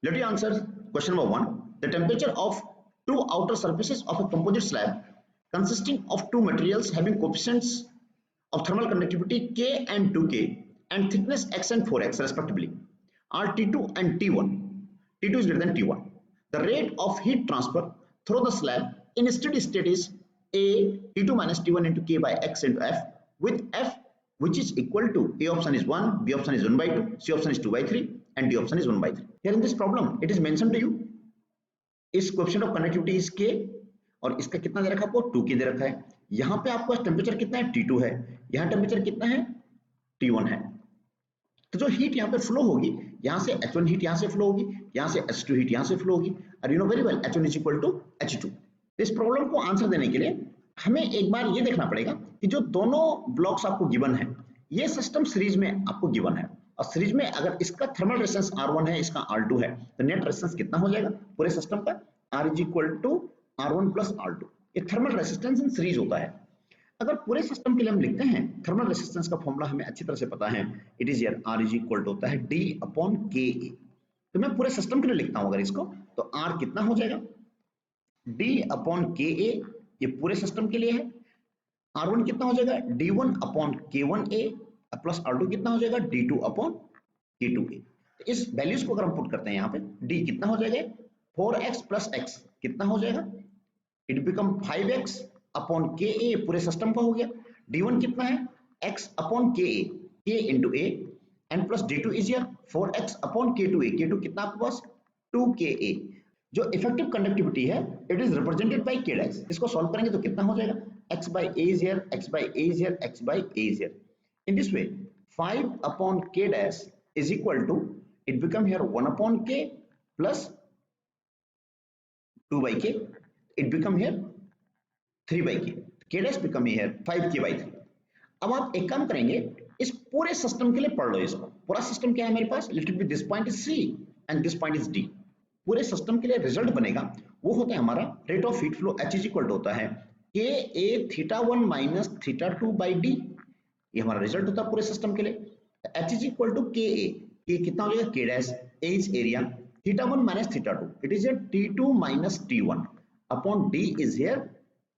Let you answer question number 1. The temperature of two outer surfaces of a composite slab consisting of two materials having coefficients of thermal conductivity K and 2K and thickness X and 4X respectively are T2 and T1. T2 is greater than T1. The rate of heat transfer through the slab in steady state is A T2 minus T1 into K by X into F, with F which is equal to A option is 1, B option is 1 by 2, C option is 2 by 3 and D option is 1 by 3. Here in this problem it is mentioned to you इस coefficient of connectivity is K और इसका कितना दे रखा है आपको 2K दे रखा है। यहाँ पे आपको टेम्परेचर कितना है T2 है, यहाँ टेम्परेचर कितना है T1 है। तो जो हीट यहाँ पे फ्लो होगी, यहाँ से H1 हीट यहाँ से फ्लो होगी, यहाँ से H2 हीट यहाँ से फ्लो होगी और you know very well H1 is equal to H2। इस प्रॉब्लम को आंसर देने के लिए हमें एक बार ये देखना पड़ेगा कि जो दोनों ब्लॉक्स आपको गिवन है ये सिस्टम सीरीज में आपको गिवन है और सीरीज में अगर इसका थर्मल रेजिस्टेंस R1 है, इसका R2 है, तो नेट रेजिस्टेंस कितना हो जाएगा पूरे सिस्टम का R is equal to R1 plus R2। ये थर्मल रेजिस्टेंस इन सीरीज होता है। अगर पूरे सिस्टम के लिए हम लिखते हैं थर्मल रेजिस्टेंस का फॉर्मूला हमें अच्छी तरह से पता है, it is here R is equal to होता है D अपॉन KA। तो मैं पूरे सिस्टम के लिए लिखता हूं अगर इसको, तो R कितना हो जाएगा D अपॉन KA, ये पूरे सिस्टम के लिए है। R1 कितना हो जाएगा D1 upon K1A plus R2 कितना हो जाएगा D2 अपॉन K2A। तो इस वैल्यूज को अगर हम पुट करते हैं यहाँ पे D कितना हो जाएगा 4x प्लस x कितना हो जाएगा, it become 5x upon KA, पूरे सिस्टम का हो गया। D1 कितना है x upon KA, K into A and plus D2 is here 4x upon K2A, K2 कितना आपके पास 2KA। जो इफेक्टिव कंडक्टिविटी है it is represented by K dash. इसको सॉल्व करेंगे तो कितना हो जाएगा x by A is here, x by A is here, x by A is here. In this way 5 upon K dash is equal to, it become here 1 upon K plus 2 by K, it become here 3 by K, K dash become here 5K by 3। अब आप एक काम करेंगे, इस पूरे system के लिए पढ़ लो इसको। पूरा सिस्टम क्या है मेरे पास, let it be this point is C and this point is D। पूरे सिस्टम के लिए रिजल्ट बनेगा वो होता है हमारा rate of heat flow H is equal to होता है KA θ1 माइनस θ2 by D। ये हमारा रिजल्ट होता है पूरे सिस्टम के लिए। H is equal to KA, K कितना हो जाएगा K dash, A is area, θ1 minus θ2 it is T2 minus T1 upon D is here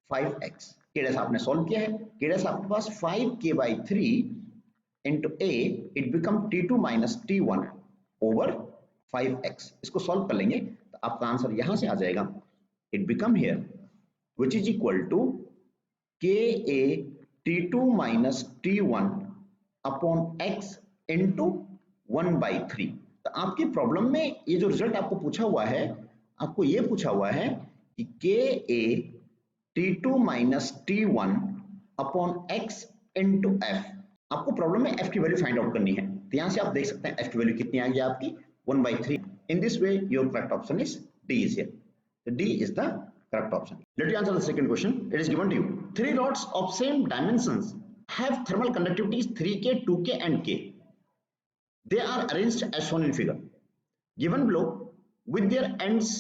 5x। K dash आपने सॉल्व किया है, K डैश आपके पास 5K by 3 into A, it become T2 minus T1 over 5x। इसको solve कर लेंगे तो आपका आंसर यहां से आ जाएगा, it become here which is equal to KA T2 minus T1 upon x into 1 by 3। तो आपकी प्रॉब्लम में ये जो रिजल्ट आपको पूछा हुआ है, आपको ये पूछा हुआ है कि KA T2 minus T1 upon x into F। आपको प्रॉब्लम में F की वैल्यू फाइंड आउट करनी है। तो यहां से आप देख सकते हैं F की वैल्यू कितनी आ गई आपकी 1 by 3। In this way your correct option is D is here। So D is the correct option. Let you answer the second question. It is given to you. 3 rods of same dimensions have thermal conductivities 3K, 2K and K. They are arranged as shown in figure. Given below with their ends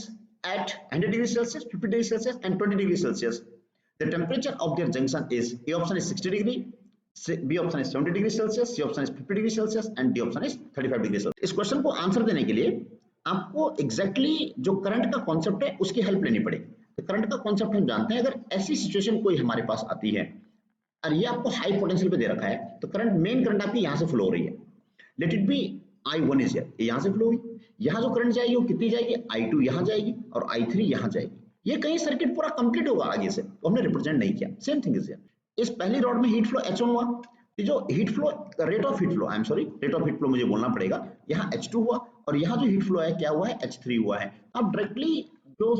at 100 degrees Celsius, 50 degrees Celsius and 20 degrees Celsius. The temperature of their junction is A option is 60 degree, B option is 70 degrees Celsius, C option is 50 degrees Celsius and D option is 35 degrees Celsius. इस question को answer देने के लिए आपको exactly जो current का concept है उसकी हेल्प लेनी पड़ेगी। तो करंट का कॉन्सेप्ट हम जानते हैं, अगर ऐसी सिचुएशन कोई हमारे पास आती है और ये आपको हाई पोटेंशियल पे दे रखा है, तो करंट मेन करंट आपकी यहां से फ्लो हो रही है, late it B I1 is here, यहां से फ्लो हुई, यहां जो करंट जाएगी वो कितनी जाएगी I2 यहां जाएगी और I3 यहां जाएगी। ये कहीं सर्किट पूरा कंप्लीट होगा आगे से, तो हमने रिप्रेजेंट नहीं किया। Same thing is here. इस पहली रॉड में हीट फ्लो H1 हुआ, जो heat flow rate of heat flow, I am sorry rate of heat flow मुझे बोलना पड़ेगा, यहाँ H2 हुआ और यहाँ जो हीट फ्लो है क्या हुआ है H3 हुआ है। अब डायरेक्टली जो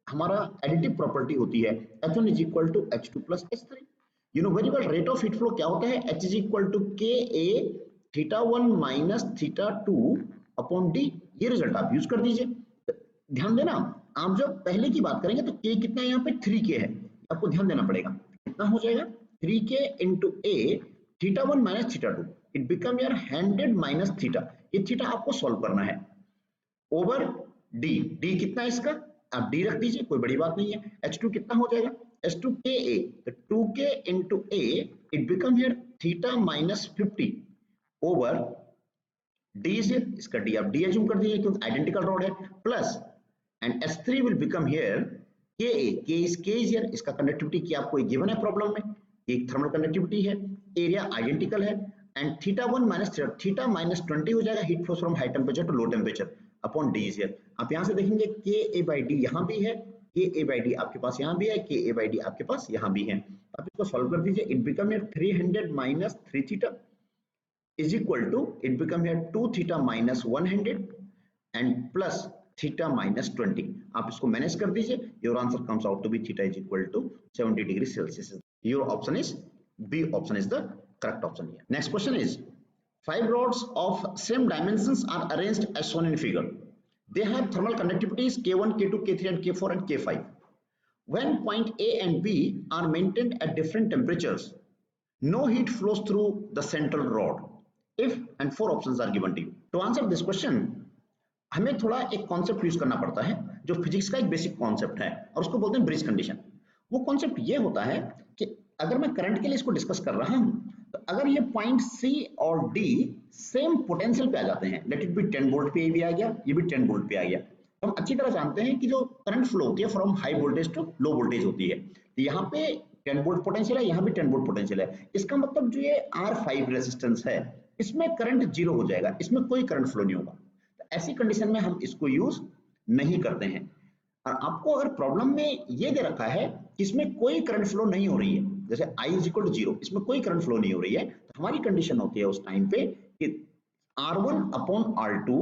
हमारा एडिटिव प्रॉपर्टी होती है H1 is equal to H2 plus H3। You know very well rate of heat flow क्या होता है, H is equal to KA θ1 minus θ2 upon D। ये रिजल्ट आप यूज कर दीजिए। ध्यान देना, आप जब पहले की बात करेंगे तो K कितना है यहाँ पे 3K है, आपको ध्यान देना पड़ेगा कितना हो जाएगा 3K into A θ1 minus θ2, it become यार 100 माइनस थीटा, ये थीटा आपको सॉल्व करना है ओवर D। D कितना है इसका, आप D रख दीजिए, कोई बड़ी बात नहीं है। H2 कितना हो जाएगा H2KA, तो 2K into A, it become here theta minus 50 over D is here, इसका D आप D assume कर दीजिए क्योंकि आइडेंटिकल रॉड है, plus and S3 will become here Ka. K is here, इसका कंडक्टिविटी की आपको एक गिवन है प्रॉब्लम में, एक थर्मल कंडक्टिविटी है, एरिया आइडेंटिकल है, एंड θ1 माइनस थीटा माइनस 20 हो जाएगा heat flow from high temperature to low temperature upon D is here. आप यहाँ से देखेंगे Ka/D यहाँ भी है, Ka/D आपके पास यहाँ भी है, Ka/D आपके पास यहाँ भी है. आप इसको सॉल्व कर दीजिए, it become here 300 minus 3 theta is equal to, it become here 2 theta minus 100 and plus theta minus 20. आप इसको मैनेज कर दीजिए, your answer comes out to be theta is equal to 70 degrees Celsius. Your option is B option is the correct option here. Next question is, 5 rods of same dimensions are arranged as shown in figure. They have thermal conductivities K1, K2, K3 and K4 and K5. When point A and B are maintained at different temperatures, no heat flows through the central rod. If and 4 options are given to you. To answer this question, हमें थोड़ा एक concept use करना पड़ता है जो physics का एक basic concept है और उसको बोलते हैं ब्रिज कंडीशन. वो कॉन्सेप्ट ये होता है कि अगर मैं करंट के लिए इसको डिस्कस कर रहा हूं तो अगर ये पॉइंट सी और डी सेम पोटेंशियल पे आ जाते हैं, लेट इट बी 10 वोल्ट पे भी आ गया, ये भी 10 वोल्ट पे आ गया, तो हम अच्छी तरह जानते हैं कि जो करंट फ्लो होती है from high voltage to low voltage होती है. तो यहाँ पे 10 वोल्ट पोटेंशियल है, यहाँ भी 10 वोल्ट पोटेंशियल है. इसका मतलब जो ये R5 रेजिस्टेंस है इसमें करंट जीरो हो जाएगा, इसमें कोई करंट फ्लो नहीं होगा. तो ऐसी कंडीशन में हम इसको यूज नहीं करते हैं. और आपको अगर प्रॉब्लम में ये दे रखा है कि इसमें कोई करंट फ्लो नहीं हो रही है, जैसे I इज इक्वल टू 0, इसमें कोई करंट फ्लो नहीं हो रही है, तो हमारी कंडीशन होती है उस टाइम पे कि R1 अपॉन R2,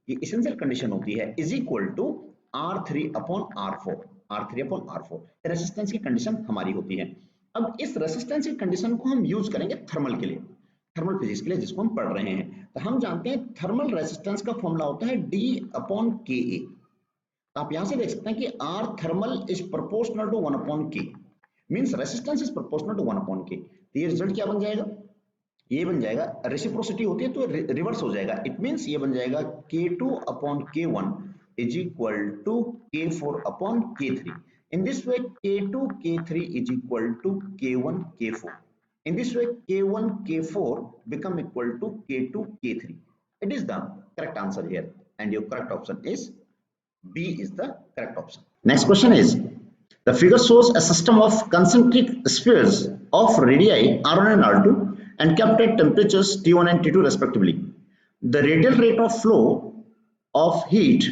ये एसेंशियल कंडीशन होती है, is equal to R3 upon R4, R3 upon R4. Resistance की कंडीशन हमारी होती है. अब इस रेसिस्टेंस की कंडीशन को हम यूज करेंगे थर्मल के लिए, थर्मल फिजिक्स के लिए जिसको हम पढ़ रहे हैं. तो हम जानते हैं थर्मल रेजिस्टेंस का फॉर्मूला होता है D अपॉन Ka. तो आप यहां से देख सकते हैं कि R thermal is proportional to 1 upon K, means resistance is proportional to 1 upon K. तो ये रिजल्ट क्या बन जाएगा, ये बन जाएगा, रेसिप्रोसिटी होती है तो रिवर्स हो जाएगा. इट मींस ये बन जाएगा K2 upon K1 is equal to K4 upon K3. In this way K2 K3 is equal to K1 K4. In this way, K1, K4 become equal to K2, K3. It is the correct answer here, and your correct option is B is the correct option. Next question is, the figure shows a system of concentric spheres of radii R1 and R2 and kept at temperatures T1 and T2 respectively. The radial rate of flow of heat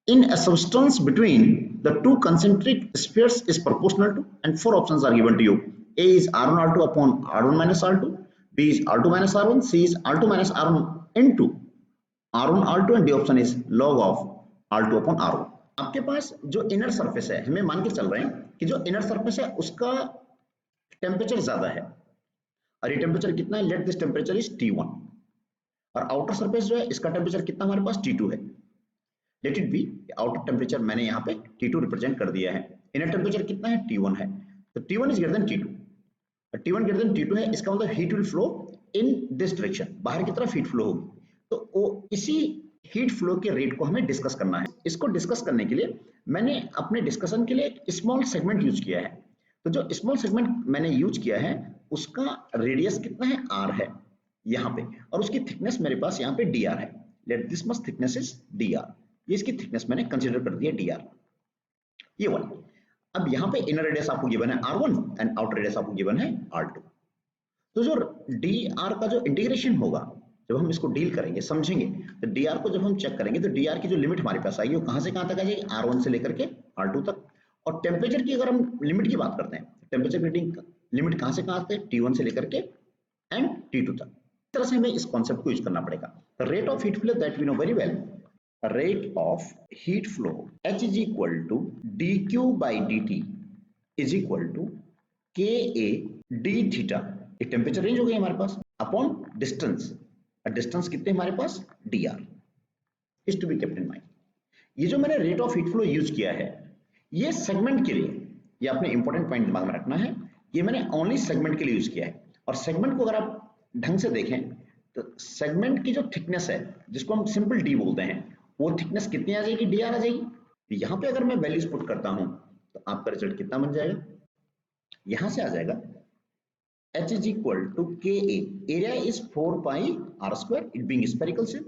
in a substance between the two concentric spheres is proportional to, and 4 options are given to you. A is R1 R2 upon R1 minus R2, B is R2 minus R1, C is R2 minus R1 into R1 R2 and D option is log of R2 upon R1. आपके पास जो inner surface है, हमें मान के चल रहे हैं कि जो इनर सरफेस है उसका टेम्परेचर ज्यादा है, और ये टेम्परेचर कितना है, let this temperature is T1, और आउटर सरफेस जो है इसका टेम्परेचर कितना हमारे पास T2 है. Late it B, outer temperature मैंने यहाँ पे T2 रिप्रेजेंट कर दिया है, इनर टेम्परेचर कितना है T1 है, तो T1 is greater than T2. T1 greater than T2 है, इसका मतलब heat will flow in this direction, बाहर की तरफ हीट फ्लो होगी. तो वो इसी हीट फ्लो के रेट को हमें डिस्कस करना है. इसको डिस्कस करने के लिए मैंने अपने डिस्कशन के लिए एक स्मॉल सेगमेंट यूज किया है. तो जो स्मॉल सेगमेंट मैंने यूज किया है उसका रेडियस कितना है, R है यहाँ पे, और उसकी थिकनेस मेरे पास यहाँ पे dr है. Let this much thickness is dr, ये इसकी थिकनेस मैंने कंसीडर कर दिया dr, ये वाला. अब यहाँ पे इनर रेडियस आपको गिवन है R1 एंड आउटर रेडियस आपको गिवन है R2. तो जो dr का जो इंटीग्रेशन होगा, जब हम इसको डील करेंगे समझेंगे, तो dr को जब हम चेक करेंगे तो dr की जो लिमिट हमारे पास आएगी वो कहां से कहां तक आ जाएगी, R1 से लेकर के R2 तक. और टेम्परेचर की अगर हम लिमिट की बात करते हैं, टेम्परेचर ग्रेडिंग लिमिट कहां से कहां आते हैं, T1 से लेकर के एंड T2 तक. इस तरह से हमें इस कॉन्सेप्ट को यूज करना पड़ेगा. Rate of heat flow that we know very well, rate of heat flow H is equal to dq by dt is equal to Ka d theta, ये टेम्परेचर रेंज हो गई हमारे पास, अपॉन डिस्टेंस, डिस्टेंस कितने हमारे पास dr, is to be kept in mind. ये जो मैंने rate of heat flow use किया है ये सेगमेंट के लिए, ये आपने इंपॉर्टेंट पॉइंट दिमाग में रखना है, ये मैंने ओनली सेगमेंट के लिए यूज किया है. और सेगमेंट को अगर आप ढंग से देखें तो सेगमेंट की जो थिकनेस है जिसको हम सिंपल d बोलते हैं, वो थिकनेस कितनी आ जाएगी, dr आ जाएगी. तो यहाँ पे अगर मैं वैल्यूज पुट करता हूं तो आपका रिजल्ट कितना बन जाएगा, यहां से आ जाएगा H is equal to Ka. Area is 4 pi r square, it being spherical shape,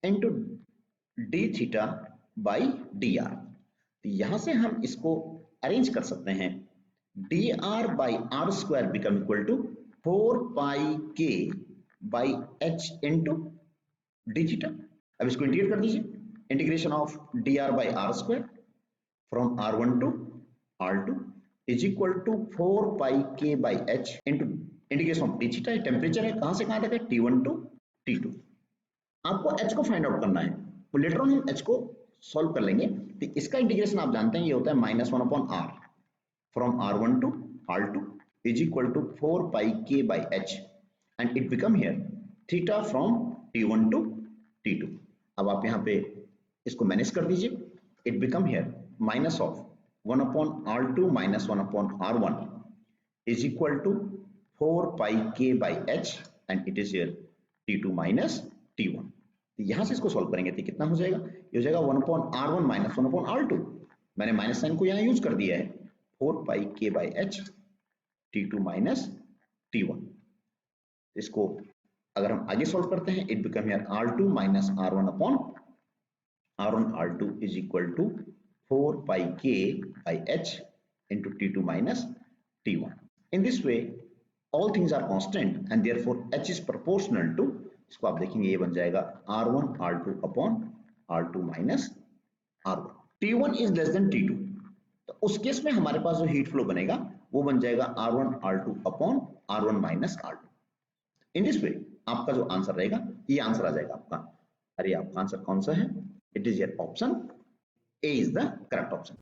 into d theta by dr. यहां से हम इसको अरेंज कर सकते हैं. dr by r square become equal to 4 pi k by h into d theta. अब इसको integrate कर दीजिए. Integration of dr by r square from r1 to r2 is equal to 4 pi k by h into integration of d theta. Temperature है, कहां से कहां तक है, T1 to T2. आपको h को फाइंड आउट करना है, तो लेटर ऑन हम h को सॉल्व कर लेंगे. तो इसका इंटीग्रेशन आप जानते हैं ये होता है -1/r from r1 to r2 is equal to 4 pi k by h and it become here theta from T1 to T2. अब आप यहाँ पे इसको मैनेज कर दीजिए. it become here minus of 1/r2 minus 1/r1 is equal to 4 pi k by h and it is here T2 minus T1. तो यहां से इसको सॉल्व करेंगे तो कितना हो जाएगा, ये हो जाएगा 1/r1 minus 1/r2. मैंने माइनस साइन को यहाँ यूज कर दिया है. 4 pi k by h T2 minus T1. इसको अगर हम आगे सॉल्व करते हैं, it become here r2 minus r1 upon r1 r2 is equal to 4 pi k by h into T2 minus T1. In this way all things are constant and therefore h is proportional to, इसको आप देखेंगे ये बन जाएगा r1 r2 upon r2 minus r1. T1 is less than T2. तो उस case में हमारे पास जो हीट फ्लो बनेगा वो बन जाएगा r1 r2 upon r1 minus r2. In this वे आपका जो आंसर रहेगा ये आंसर आ जाएगा आपका. अरे आपका आंसर कौन सा है, it is your option A is the correct option.